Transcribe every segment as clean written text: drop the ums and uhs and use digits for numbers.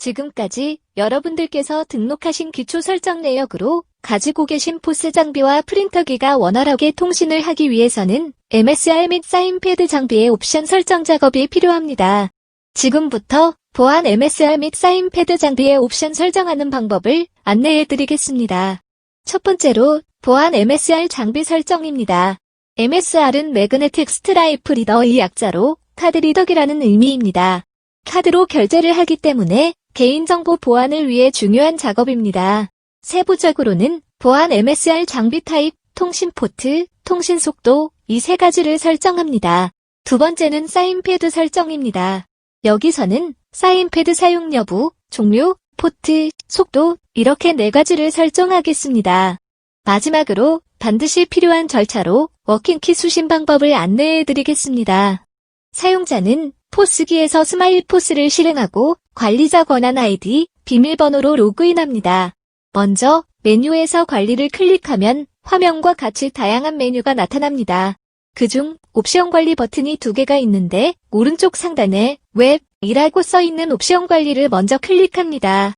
지금까지 여러분들께서 등록하신 기초 설정 내역으로 가지고 계신 포스 장비와 프린터기가 원활하게 통신을 하기 위해서는 MSR 및 사인패드 장비의 옵션 설정 작업이 필요합니다. 지금부터 보안 MSR 및 사인패드 장비의 옵션 설정하는 방법을 안내해 드리겠습니다. 첫 번째로 보안 MSR 장비 설정입니다. MSR은 매그네틱 스트라이프 리더의 약자로 카드 리더기라는 의미입니다. 카드로 결제를 하기 때문에 개인정보 보안을 위해 중요한 작업입니다. 세부적으로는 보안 MSR 장비 타입, 통신 포트, 통신 속도 이 세 가지를 설정합니다. 두 번째는 사인패드 설정입니다. 여기서는 사인패드 사용 여부, 종류, 포트, 속도 이렇게 네 가지를 설정하겠습니다. 마지막으로 반드시 필요한 절차로 워킹키 수신 방법을 안내해 드리겠습니다. 사용자는 포스기에서 스마일 포스를 실행하고 관리자 권한 아이디, 비밀번호로 로그인합니다. 먼저 메뉴에서 관리를 클릭하면 화면과 같이 다양한 메뉴가 나타납니다. 그중 옵션 관리 버튼이 2개가 있는데 오른쪽 상단에 웹이라고 써있는 옵션 관리를 먼저 클릭합니다.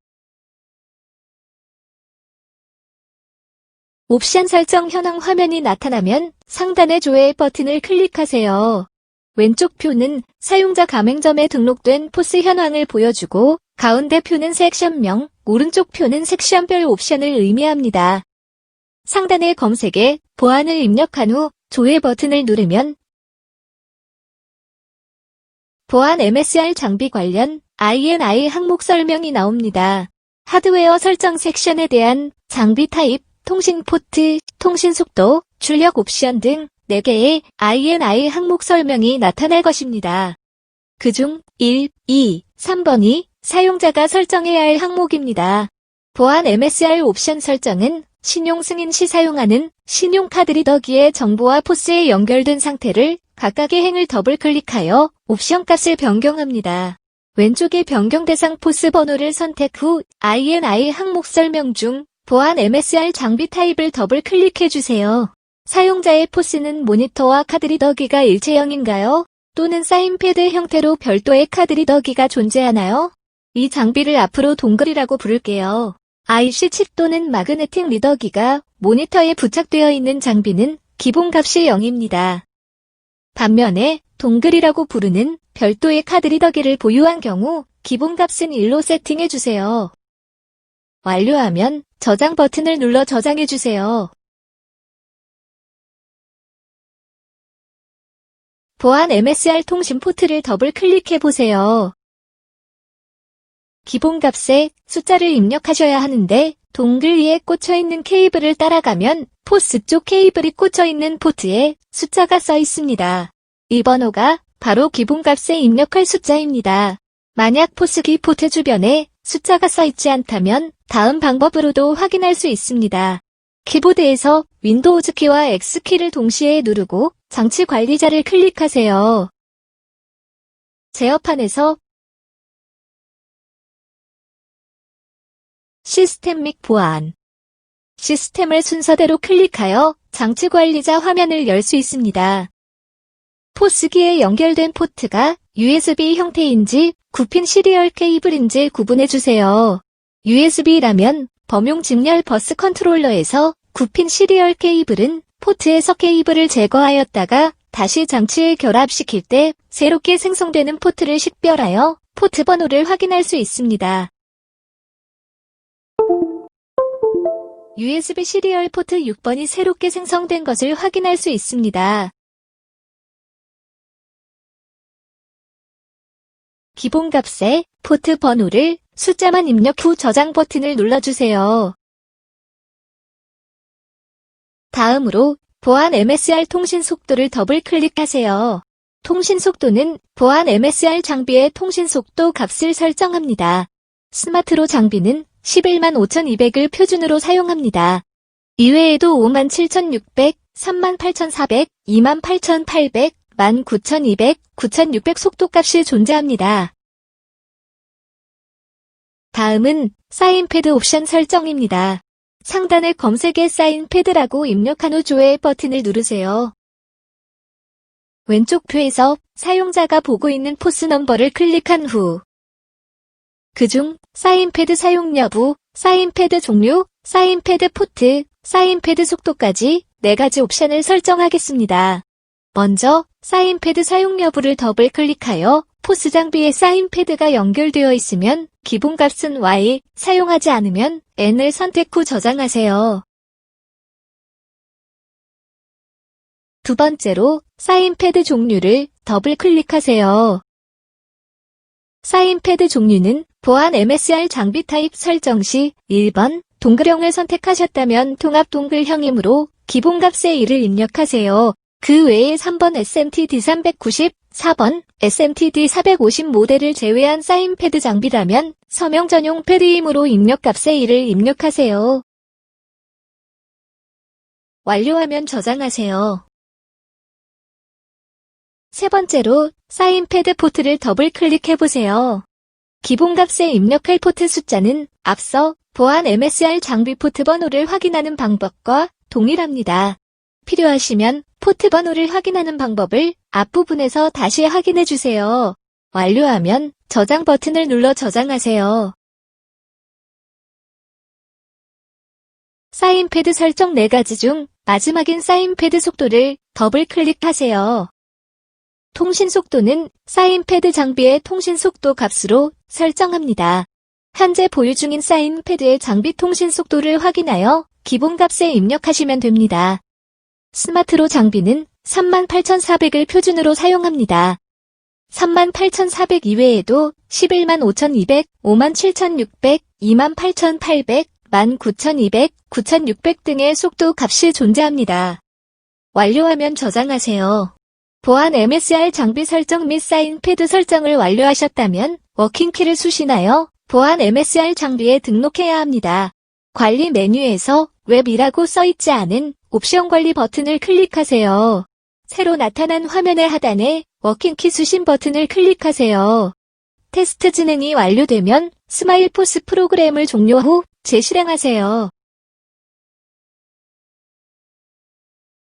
옵션 설정 현황 화면이 나타나면 상단의 조회 버튼을 클릭하세요. 왼쪽 표는 사용자 가맹점에 등록된 포스 현황을 보여주고 가운데 표는 섹션명, 오른쪽 표는 섹션별 옵션을 의미합니다. 상단의 검색에 보안을 입력한 후 조회 버튼을 누르면 보안 MSR 장비 관련 INI 항목 설명이 나옵니다. 하드웨어 설정 섹션에 대한 장비 타입, 통신 포트, 통신 속도, 출력 옵션 등 4개의 INI 항목 설명이 나타날 것입니다. 그중 1, 2, 3번이 사용자가 설정해야 할 항목입니다. 보안 MSR 옵션 설정은 신용 승인 시 사용하는 신용카드 리더기의 정보와 포스에 연결된 상태를 각각의 행을 더블 클릭하여 옵션 값을 변경합니다. 왼쪽의 변경 대상 포스 번호를 선택 후 INI 항목 설명 중 보안 MSR 장비 타입을 더블 클릭해주세요. 사용자의 포스는 모니터와 카드 리더기가 일체형인가요? 또는 사인패드 형태로 별도의 카드 리더기가 존재하나요? 이 장비를 앞으로 동글이라고 부를게요. IC 칩 또는 마그네틱 리더기가 모니터에 부착되어 있는 장비는 기본값이 0입니다. 반면에 동글이라고 부르는 별도의 카드 리더기를 보유한 경우 기본값은 1로 세팅해주세요. 완료하면 저장 버튼을 눌러 저장해주세요. 보안 MSR 통신 포트를 더블 클릭해보세요. 기본값에 숫자를 입력하셔야 하는데 동글 위에 꽂혀있는 케이블을 따라가면 포스 쪽 케이블이 꽂혀있는 포트에 숫자가 써 있습니다. 이 번호가 바로 기본값에 입력할 숫자입니다. 만약 포스기 포트 주변에 숫자가 써 있지 않다면 다음 방법으로도 확인할 수 있습니다. 키보드에서 윈도우즈 키와 X키를 동시에 누르고 장치 관리자를 클릭하세요. 제어판에서 시스템 및 보안, 시스템을 순서대로 클릭하여 장치 관리자 화면을 열 수 있습니다. 포스기에 연결된 포트가 USB 형태인지 9핀 시리얼 케이블인지 구분해주세요. USB라면 범용 직렬 버스 컨트롤러에서 9핀 시리얼 케이블은 포트에서 케이블을 제거하였다가 다시 장치에 결합시킬 때 새롭게 생성되는 포트를 식별하여 포트 번호를 확인할 수 있습니다. USB 시리얼 포트 6번이 새롭게 생성된 것을 확인할 수 있습니다. 기본값에 포트 번호를 숫자만 입력 후 저장 버튼을 눌러주세요. 다음으로 보안 MSR 통신 속도를 더블 클릭하세요. 통신 속도는 보안 MSR 장비의 통신 속도 값을 설정합니다. 스마트로 장비는 115,200을 표준으로 사용합니다. 이외에도 57,600, 38,400, 28,800, 19,200, 9,600 속도값이 존재합니다. 다음은 사인패드 옵션 설정입니다. 상단의 검색에 사인패드라고 입력한 후 조회 버튼을 누르세요. 왼쪽 표에서 사용자가 보고 있는 포스 넘버를 클릭한 후 그중 사인패드 사용 여부, 사인패드 종류, 사인패드 포트, 사인패드 속도까지 4가지 옵션을 설정하겠습니다. 먼저 사인패드 사용 여부를 더블 클릭하여 포스 장비에 사인패드가 연결되어 있으면 기본값은 Y, 사용하지 않으면 N을 선택 후 저장하세요. 두 번째로 사인패드 종류를 더블 클릭하세요. 사인패드 종류는 보안 MSR 장비 타입 설정 시 1번 동글형을 선택하셨다면 통합 동글형이므로 기본값의 1을 입력하세요. 그 외에 3번 SMTD 390, 4번 SMTD 450 모델을 제외한 사인패드 장비라면 서명 전용 패드이므로 입력값의 1을 입력하세요. 완료하면 저장하세요. 세 번째로 사인패드 포트를 더블 클릭해보세요. 기본값에 입력할 포트 숫자는 앞서 보안 MSR 장비 포트 번호를 확인하는 방법과 동일합니다. 필요하시면 포트 번호를 확인하는 방법을 앞부분에서 다시 확인해주세요. 완료하면 저장 버튼을 눌러 저장하세요. 사인패드 설정 4가지 중 마지막인 사인패드 속도를 더블 클릭하세요. 통신 속도는 사인패드 장비의 통신 속도 값으로 설정합니다. 현재 보유 중인 사인패드의 장비 통신 속도를 확인하여 기본값에 입력하시면 됩니다. 스마트로 장비는 38,400을 표준으로 사용합니다. 38,400 이외에도 115,200, 57,600, 28,800, 19,200, 9,600 등의 속도 값이 존재합니다. 완료하면 저장하세요. 보안 MSR 장비 설정 및 사인패드 설정을 완료하셨다면 워킹키를 수신하여 보안 MSR 장비에 등록해야 합니다. 관리 메뉴에서 웹이라고 써있지 않은 옵션 관리 버튼을 클릭하세요. 새로 나타난 화면의 하단에 워킹키 수신 버튼을 클릭하세요. 테스트 진행이 완료되면 스마일포스 프로그램을 종료 후 재실행하세요.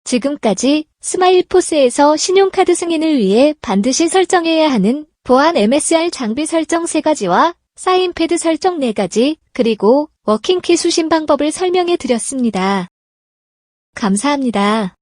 지금까지 스마일포스에서 신용카드 승인을 위해 반드시 설정해야 하는 보안 MSR 장비 설정 3가지와 사인패드 설정 4가지, 그리고 워킹키 수신 방법을 설명해 드렸습니다. 감사합니다.